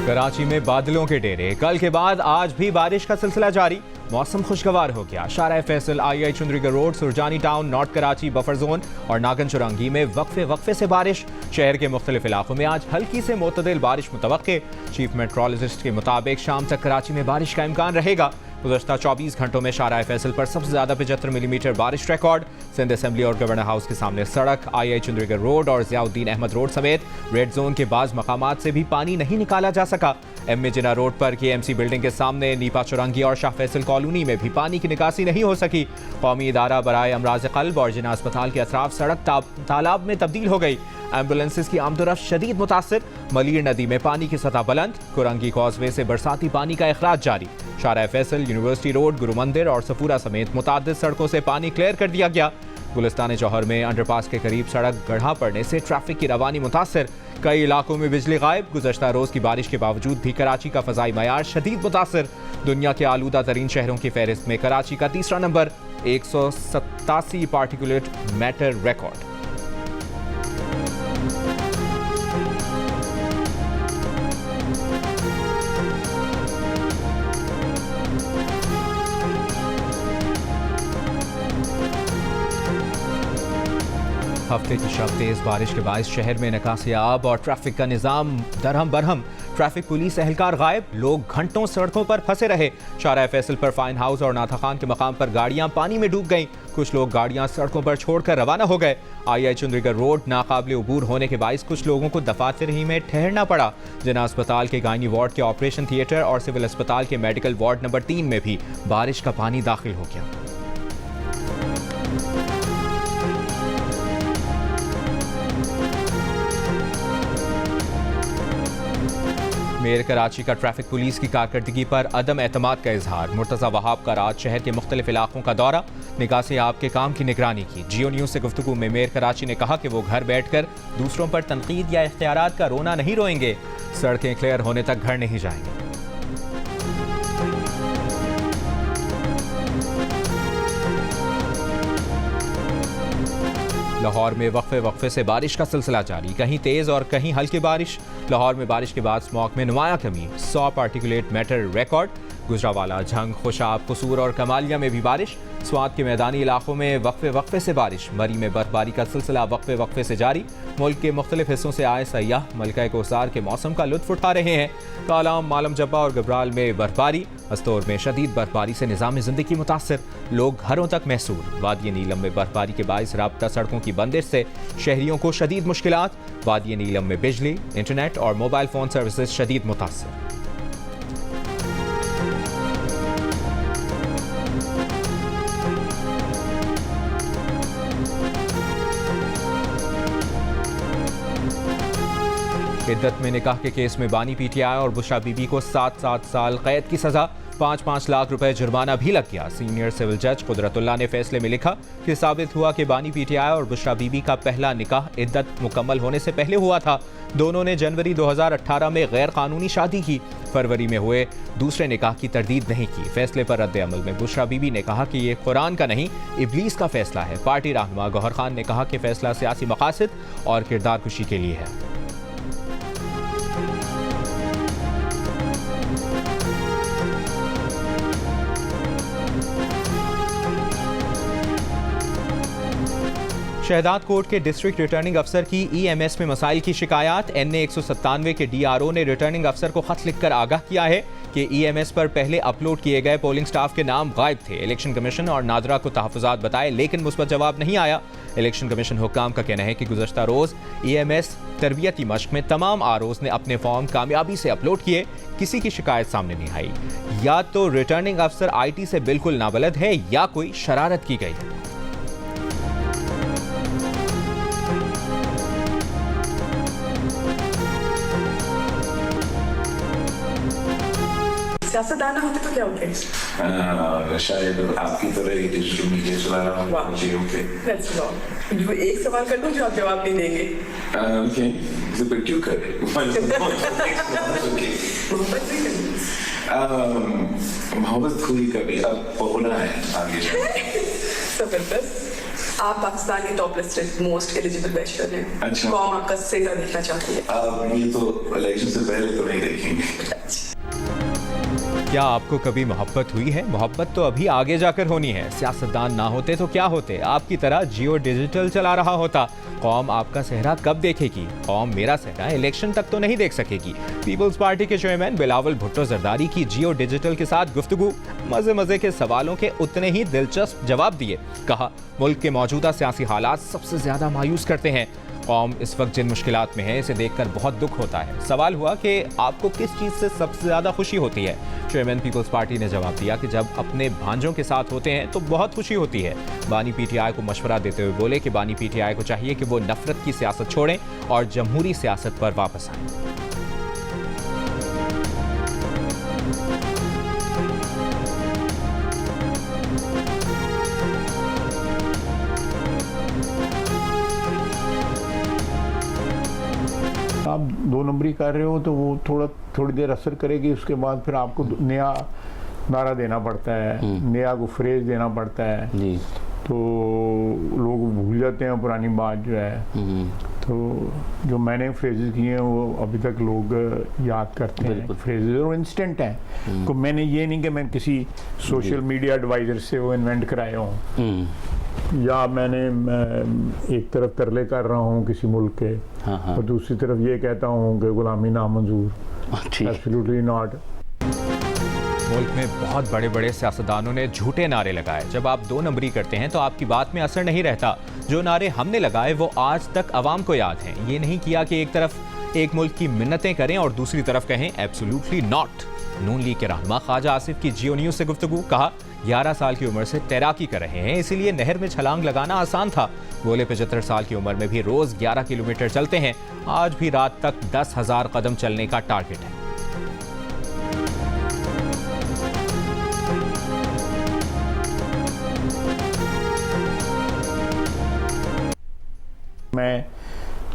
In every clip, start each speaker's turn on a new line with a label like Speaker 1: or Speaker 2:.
Speaker 1: कराची में बादलों के डेरे, कल के बाद आज भी बारिश का सिलसिला जारी। मौसम खुशगवार हो गया। Shahrah Faisal, I Chundrigar road, Surjani town, North Karachi buffer zone और नागन चुरंगी में वक्फे से बारिश। शहर के मुख्तलिफ इलाकों में आज हल्की से मोतदिल बारिश मुतवक्के। चीफ मेट्रोलॉजिस्ट के मुताबिक शाम तक कराची में बारिश का इम्कान रहेगा। गुज़श्ता 24 घंटों में शाहराह फैसल पर सबसे ज़्यादा 75 मिलीमीटर बारिश रिकॉर्ड। सिंध असेंबली और गवर्नर हाउस के सामने सड़क, आई चुंदरीगर रोड और ज़ियाउद्दीन अहमद रोड समेत रेड जोन के बाज़ मकामात से भी पानी नहीं निकाला जा सका। एम ए जिना रोड पर KMC बिल्डिंग के सामने नीपा चुरंगी और शाह फैसल कॉलोनी में भी पानी की निकासी नहीं हो सकी। कौमी इदारा बराए अमराज क़ल्ब और जिना अस्पताल के अतराफ सड़क तालाब में तब्दील हो गई। एम्बुलेंसेज की आमदोरफ्त शदीद मुतासिर। मलीर नदी में पानी की सतह बुलंद। कुरंगी कॉजवे से बरसाती पानी का अखराज जारी। शाहराह फैसल, यूनिवर्सिटी रोड, गुरु मंदिर और सफूरा समेत मुतादिद सड़कों से पानी क्लियर कर दिया गया। गुलिस्तान जौहर में अंडरपास के करीब सड़क गढ़ा पड़ने से ट्रैफिक की रवानी मुतासर। कई इलाकों में बिजली गायब। गुज़श्ता रोज की बारिश के बावजूद भी कराची का फ़ज़ाई मयार शदीद मुतासर। दुनिया के आलूदा तरीन शहरों की फहरिस्त में कराची का तीसरा नंबर, 187 पार्टिकुलेट मैटर रिकॉर्ड। हफ्ते की शब तेज बारिश के बायस शहर में निकासियाब और ट्रैफिक का निजाम दरहम बरहम। ट्रैफिक पुलिस एहलकार गायब। लोग घंटों सड़कों पर फंसे रहे। शाहराह फैसल पर फाइन हाउस और नाथा खान के मकाम पर गाड़ियां पानी में डूब गईं। कुछ लोग गाड़ियां सड़कों पर छोड़कर रवाना हो गए। आई चुंदरीगर रोड नाकाबिल उबूर होने के बायस कुछ लोगों को दफातर ही में ठहरना पड़ा। जिना अस्पताल के गायनी वार्ड के ऑपरेशन थिएटर और सिविल अस्पताल के मेडिकल वार्ड नंबर 3 में भी बारिश का पानी दाखिल हो गया। मेयर कराची का ट्रैफिक पुलिस की कारकर्दगी पर अदम एतमाद का इजहार। मुर्तज़ा वहाब का रात शहर के मुख्तलिफ इलाकों का दौरा, निकासियाब के काम की निगरानी की। जियो न्यूज़ से गुफ्तगू में मेयर कराची ने कहा कि वो घर बैठकर दूसरों पर तनकीद या इख्तियारात का रोना नहीं रोएंगे। सड़कें क्लियर होने तक घर नहीं जाएंगे। लाहौर में वक्फे से बारिश का सिलसिला जारी। कहीं तेज और कहीं हल्की बारिश। लाहौर में बारिश के बाद स्मॉग में नुमाया कमी। 100 particulate matter record. Gujranwala, Jhang, Khushab, कसूर और कमालिया में भी बारिश। स्वात के मैदानी इलाकों में वक्फे से बारिश। मरी में बर्फबारी का सिलसिला वक्फे से जारी। मुल्क के मुख्तलिफ हिस्सों से आए सयाह मलका कोसार के मौसम का लुत्फ उठा रहे हैं। कालाम, मालम जब्बा और गबराल में बर्फबारी। अस्तोर में शदीद बर्फबारी से निज़ाम ज़िंदगी मुतासर। लोग घरों तक महसूर। वादी नीलम में बर्फबारी के बायस राब्ता सड़कों की बंदिश से शहरियों को शदीद मुश्किलात। वादी नीलम में बिजली, इंटरनेट और मोबाइल फ़ोन सर्विसेज शदीद मुतासर। इद्दत में निकाह के केस में बानी PTI और बुशरा बीबी को 7 साल कैद की सजा, 5 लाख रुपए जुर्माना भी लग गया। सीनियर सिविल जज कुदरतुल्लाह ने फैसले में लिखा कि साबित हुआ कि बानी PTI और बुशरा बीबी का पहला निकाह इद्दत मुकम्मल होने से पहले हुआ था। दोनों ने जनवरी 2018 में गैर कानूनी शादी की। फरवरी में हुए दूसरे निकाह की तरदीद नहीं की। फैसले पर रद्द अमल में बुशरा बीबी ने कहा कि ये कुरान का नहीं, इब्लीस का फैसला है। पार्टी रहनुमा गौहर खान ने कहा कि फैसला सियासी मकासद और किरदार कुशी के लिए है। शहदाद कोर्ट के डिस्ट्रिक्ट रिटर्निंग अफसर की EMS में मसाइल की शिकायत। NA 197 के DRO ने रिटर्निंग अफसर को खत लिखकर आगाह किया है कि EMS पर पहले अपलोड किए गए पोलिंग स्टाफ के नाम गायब थे। इलेक्शन कमीशन और नादरा को तहफ़्फ़ुज़ात बताए लेकिन मुस्बत जवाब नहीं आया। इलेक्शन कमीशन हुक्काम का कहना है कि गुज़श्ता रोज़ EMS तरबियती मश्क में तमाम ROs ने अपने फॉर्म कामयाबी से अपलोड किए। किसी की शिकायत सामने नहीं आई। या तो रिटर्निंग अफसर IT से बिल्कुल नाबलद है या कोई शरारत की गई है।
Speaker 2: सियासतदान होते तो क्या होते?
Speaker 3: शायद आपकी तरह ही डिजिटल मीडिया चला रहा हूँ।
Speaker 2: जो एक सवाल कर दूं जो आप जवाब नहीं देंगे।
Speaker 3: क्यों करे? मोहब्बत खुली कभी अब होना है आगे।
Speaker 2: जबरदस्त। आप पाकिस्तान के top listed most eligible bachelor हैं।
Speaker 3: अच्छा।
Speaker 2: कौम आपका सेहरा देखना चाहती है।
Speaker 3: आप ये तो इलेक्शन से पहले तो नहीं देखेंगे।
Speaker 1: क्या आपको कभी मोहब्बत हुई है? मोहब्बत तो अभी आगे जाकर होनी है। सियासतदान ना होते तो क्या होते? आपकी तरह जियो डिजिटल चला रहा होता। कौम आपका सेहरा कब देखेगी? कौम मेरा सेहरा इलेक्शन तक तो नहीं देख सकेगी। पीपल्स पार्टी के चेयरमैन बिलावल भुट्टो जरदारी की जियो डिजिटल के साथ गुफ्तगू, मजे मजे के सवालों के उतने ही दिलचस्प जवाब दिए। कहा, मुल्क के मौजूदा सियासी हालात सबसे ज्यादा मायूस करते हैं। कौम इस वक्त जिन मुश्किलात में है, इसे देखकर बहुत दुख होता है। सवाल हुआ कि आपको किस चीज़ से सबसे ज़्यादा खुशी होती है? चेयरमैन पीपल्स पार्टी ने जवाब दिया कि जब अपने भांजों के साथ होते हैं तो बहुत खुशी होती है। बानी पीटीआई को मशवरा देते हुए बोले कि बानी पीटीआई को चाहिए कि वो नफरत की सियासत छोड़ें और जमहूरी सियासत पर वापस आएं।
Speaker 4: आप 2 नंबरी कर रहे हो तो वो थोड़ी देर असर करेगी, उसके बाद फिर आपको नया नारा देना पड़ता है, नया को फ्रेज देना पड़ता है जी। तो लोग भूल जाते हैं पुरानी बात जो है। तो जो मैंने फ्रेजेस किए हैं वो अभी तक लोग याद करते हैं फ्रेजेस, और इंस्टेंट हैं। तो मैंने ये नहीं कि मैं किसी सोशल मीडिया एडवाइजर से वो इन्वेंट कराया हूँ, या मैंने एक तरफ तरले कर रहा हूँ किसी मुल्क के, और दूसरी तरफ ये कहता हूँ कि गुलामी नामंजूर। Absolutely not.
Speaker 1: मुल्क में बहुत बड़े बड़े सियासतदानों ने झूठे नारे लगाए। जब आप 2 नंबरी करते हैं तो आपकी बात में असर नहीं रहता। जो नारे हमने लगाए वो आज तक अवाम को याद हैं। ये नहीं किया कि एक तरफ एक मुल्क की मिन्नतें करें और दूसरी तरफ कहें एब्सोल्युटली नॉट। नून लीग के रहनुमा ख्वाजा आसिफ की जियो न्यूज से गुफ्तगू। कहा, 11 साल की उम्र से तैराकी कर रहे हैं, इसीलिए नहर में छलांग लगाना आसान था। बोले 75 साल की उम्र में भी रोज 11 किलोमीटर चलते हैं। आज भी रात तक 10,000 कदम चलने का टारगेट है।
Speaker 4: मैं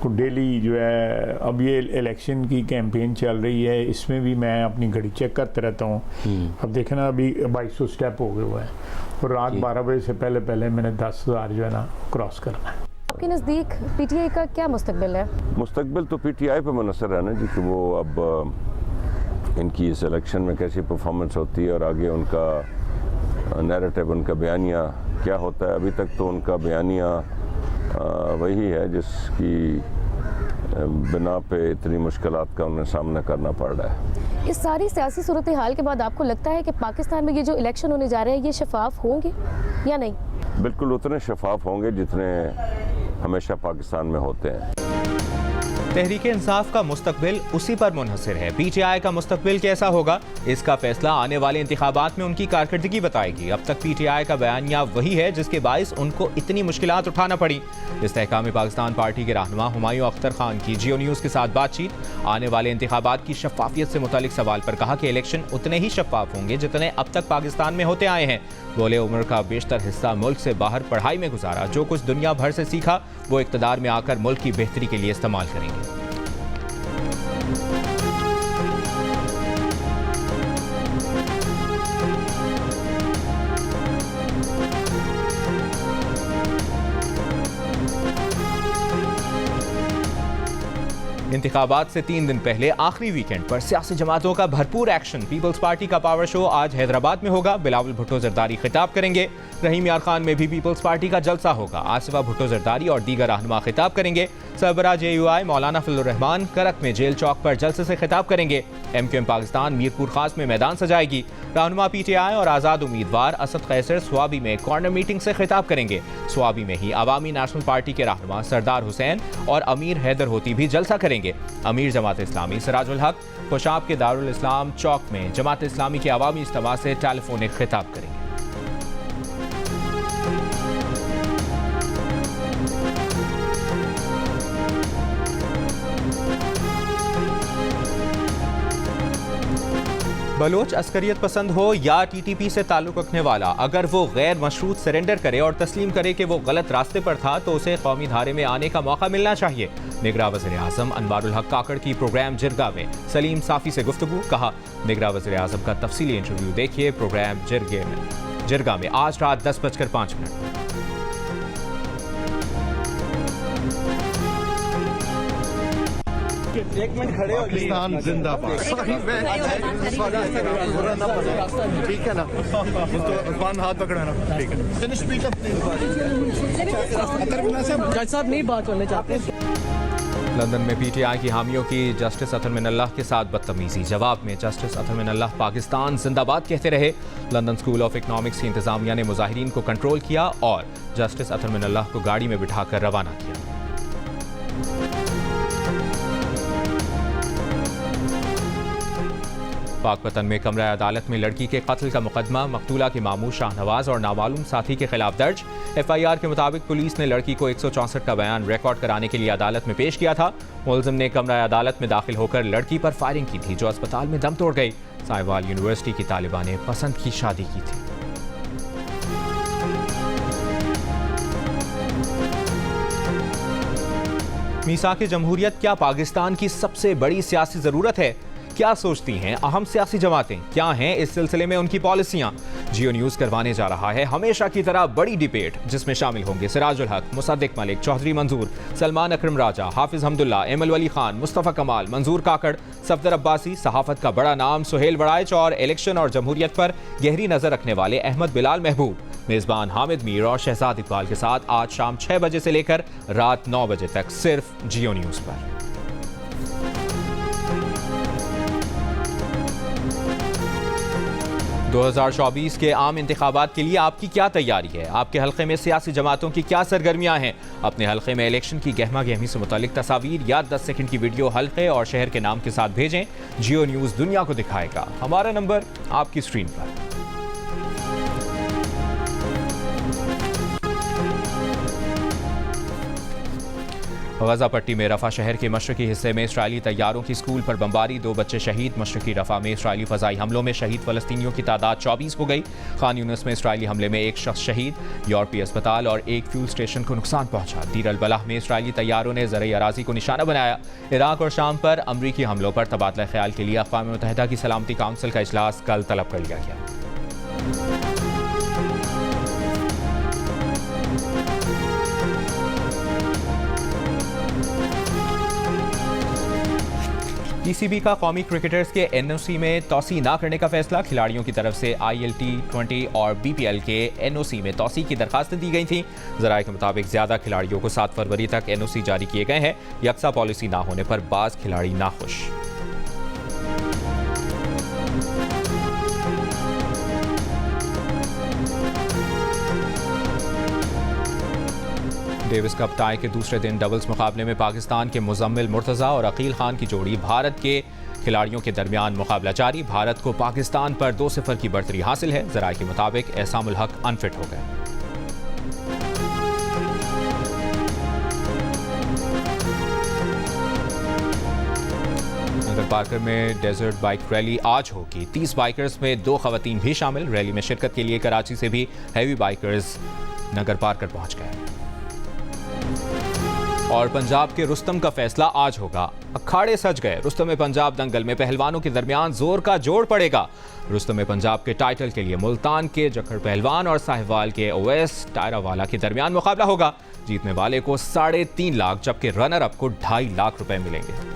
Speaker 4: को डेली जो है, अब ये इलेक्शन की कैंपेन चल रही है, इसमें भी मैं अपनी घड़ी चेक करते रहता हूँ। अब देखें ना, अभी 2200 स्टेप हो गए हुए हैं, और रात 12 बजे से पहले मैंने 10,000 जो है ना क्रॉस करना है।
Speaker 5: आपके नज़दीक पीटीआई का क्या मुस्तकबिल है?
Speaker 6: मुस्तकबिल तो पीटीआई पे मुनसर है ना जी, कि वो अब इनकी इस इलेक्शन में कैसी परफॉर्मेंस होती है और आगे उनका नैरेटिव, उनका बयानिया क्या होता है। अभी तक तो उनका बयानिया वही है जिसकी बिना पे इतनी मुश्किलात का उन्हें सामना करना पड़ रहा है।
Speaker 5: इस सारी सियासी सूरत हाल के बाद आपको लगता है कि पाकिस्तान में ये जो इलेक्शन होने जा रहे हैं ये शफाफ होंगे या नहीं?
Speaker 6: बिल्कुल उतने शफाफ होंगे जितने हमेशा पाकिस्तान में होते हैं।
Speaker 1: तहरीक इंसाफ का मुस्तकबिल उसी पर मुनहसर है। पीटीआई का मुस्तकबिल कैसा होगा, इसका फैसला आने वाले इंतखाबात में उनकी कारकर्दगी बताएगी। अब तक पीटीआई का बयानिया वही है जिसके बाइस उनको इतनी मुश्किलात उठाना पड़ी। इस्तेहकाम पाकिस्तान पार्टी के रहनुमा हुमायूं अख्तर खान की जियो न्यूज़ के साथ बातचीत। आने वाले इंतखाबात की शफाफियत से मुतालिक सवाल पर कहा कि इलेक्शन उतने ही शफाफ होंगे जितने अब तक पाकिस्तान में होते आए हैं। बोले, उम्र का बेशतर हिस्सा मुल्क से बाहर पढ़ाई में गुजारा, जो कुछ दुनिया भर से सीखा वो इक़्तिदार में आकर मुल्क की बेहतरी के लिए इस्तेमाल करेंगे। इंतखाबात से 3 दिन पहले आखिरी वीकेंड पर सियासी जमातों का भरपूर एक्शन। पीपल्स पार्टी का पावर शो आज हैदराबाद में होगा। बिलावल भुट्टो जरदारी खिताब करेंगे। रहीम यार खान में भी पीपल्स पार्टी का जलसा होगा। आसिफा भुट्टो जरदारी और दीगर रहनुमा खिताब करेंगे। सरबराह JUI मौलाना फजलुर रहमान करक में जेल चौक पर जलसे से खिताब करेंगे। MQM पाकिस्तान मीरपुर खास में मैदान सजाएगी। रहनुमा PTI और आज़ाद उम्मीदवार असद कैसर स्वाबी में कॉर्नर मीटिंग से खिताब करेंगे। स्वाबी में ही अवामी नेशनल पार्टी के रहनुमा सरदार हुसैन और अमीर हैदर होती भी जलसा करेंगे। अमीर जमात इस्लामी सिराजुल हक खुशाब के दारुल इस्लाम चौक में जमात इस्लामी के अवामी इज्तिमा से टेलीफोनिक खिताब करेंगे। बलोच अस्करियत पसंद हो या TTP से ताल्लुक़ रखने वाला, अगर वो गैर मशरूत सरेंडर करे और तस्लीम करे कि वो गलत रास्ते पर था तो उसे कौमी धारे में आने का मौका मिलना चाहिए। निगरान वज़ीर आज़म अनवारुल हक काकड़ की प्रोग्राम जिरगा में सलीम साफ़ी से गुफ्तगू। कहा, निगरान वज़ीर आज़म का तफसीली इंटरव्यू देखिए प्रोग्राम जिरगा में आज रात 10:05।
Speaker 7: पाकिस्तान जिंदाबाद। ठीक है ना, हाथ पकड़ाना, ठीक है।
Speaker 2: जज साहब नहीं बात करना चाहते।
Speaker 1: लंदन में पीटीआई की हामियों की जस्टिस अतर मिनल्लाह के साथ बदतमीजी। जवाब में जस्टिस अतर मिनल्लाह पाकिस्तान जिंदाबाद कहते रहे। लंदन स्कूल ऑफ इकनॉमिक्स की इंतजामिया ने मुजाहिरीन को कंट्रोल किया और जस्टिस अतर मिनल्लाह को गाड़ी में बिठाकर रवाना किया। पाकपतन में कमरा अदालत में लड़की के कत्ल का मुकदमा, मकतूला के मामू शाहनवाज और नामालूम साथी के खिलाफ दर्ज। एफआईआर के मुताबिक पुलिस ने लड़की को 164 का बयान रिकॉर्ड कराने के लिए अदालत में पेश किया था। मुलजिम ने कमरा अदालत में दाखिल होकर लड़की पर फायरिंग की थी, जो अस्पताल में दम तोड़ गई। साहिवाल यूनिवर्सिटी की तालिबा ने पसंद की शादी की थी। मीसाक जमहूरियत क्या पाकिस्तान की सबसे बड़ी सियासी जरूरत है? क्या सोचती हैं अहम सियासी जमातें? क्या हैं इस सिलसिले में उनकी पॉलिसियां? जियो न्यूज करवाने जा रहा है हमेशा की तरह बड़ी डिबेट, जिसमें शामिल होंगे सिराजुल हक, मुसद्दिक मलिक, चौधरी मंजूर, सलमान अकरम राजा, हाफिज हमदुल्ला, एमल वली खान, मुस्तफ़ा कमाल, मंजूर काकड़, सफदर अब्बासी, सहाफत का बड़ा नाम सुहेल वड़ाइच और इलेक्शन और जमहूरियत पर गहरी नजर रखने वाले अहमद बिलाल महबूब। मेजबान हामिद मीर और शहजाद इकबाल के साथ आज शाम 6 बजे से लेकर रात 9 बजे तक सिर्फ जियो न्यूज पर। दो 2024 के आम इंतखाबात के लिए आपकी क्या तैयारी है? आपके हल्के में सियासी जमातों की क्या सरगर्मियां हैं? अपने हल्के में इलेक्शन की गहमा गहमी से मुतालिक तस्वीर या 10 सेकंड की वीडियो हल्के और शहर के नाम के साथ भेजें। जियो न्यूज़ दुनिया को दिखाएगा। हमारा नंबर आपकी स्क्रीन पर। गजा पट्टी में रफा शहर के मशरकी हिस्से में इसराइली तैयारों की स्कूल पर बमबारी, 2 बच्चे शहीद। मशरकी रफा में इसराइली फजाई हमलों में शहीद फलस्तीनियों की तादाद 24 हो गई। खान यूनिस में इसराइली हमले में 1 शख्स शहीद। यूरोपीय अस्पताल और 1 फ्यूल स्टेशन को नुकसान पहुंचा। दीर अल बलाह में इसराइली तैयारों ने ज़रई अराजी को निशाना बनाया। इराक और शाम पर अमरीकी हमलों पर तबादला ख्याल के लिए अक़वाम मुत्तहिदा की सलामती काउंसिल का इजलास कल तलब कर लिया गया। पीसीबी का कौमी क्रिकेटर्स के एनओसी में तोसी ना करने का फैसला। खिलाड़ियों की तरफ से ILT20 और BPL के एनओसी में तोसी की दरखास्तें दी गई थीं। ज़राए के मुताबिक ज़्यादा खिलाड़ियों को 7 फरवरी तक एनओसी जारी किए गए हैं। यकसा पॉलिसी ना होने पर बाज़ खिलाड़ी नाखुश। डेविस कप टाई के दूसरे दिन डबल्स मुकाबले में पाकिस्तान के मुजम्मिल मुर्तज़ा और अकील खान की जोड़ी भारत के खिलाड़ियों के दरमियान मुकाबला जारी। भारत को पाकिस्तान पर 2-0 की बढ़तरी हासिल है। ज़राए के मुताबिक एहसामुल हक अनफिट हो गए। नगर पार्कर में डेजर्ट बाइक रैली आज होगी। 30 बाइकर्स में 2 खवातीन भी शामिल। रैली में शिरकत के लिए कराची से भी हैवी बाइकर्स नगर पार्कर पहुंच गए। और पंजाब के रुस्तम का फैसला आज होगा। अखाड़े सज गए। रुस्तम पंजाब दंगल में पहलवानों के दरमियान जोर का जोड़ पड़ेगा। रुस्तम पंजाब के टाइटल के लिए मुल्तान के जखड़ पहलवान और साहिवाल के ओवैस टायरावाला के दरमियान मुकाबला होगा। जीतने वाले को 3.5 लाख जबकि रनर अप को 2.5 लाख रुपए मिलेंगे।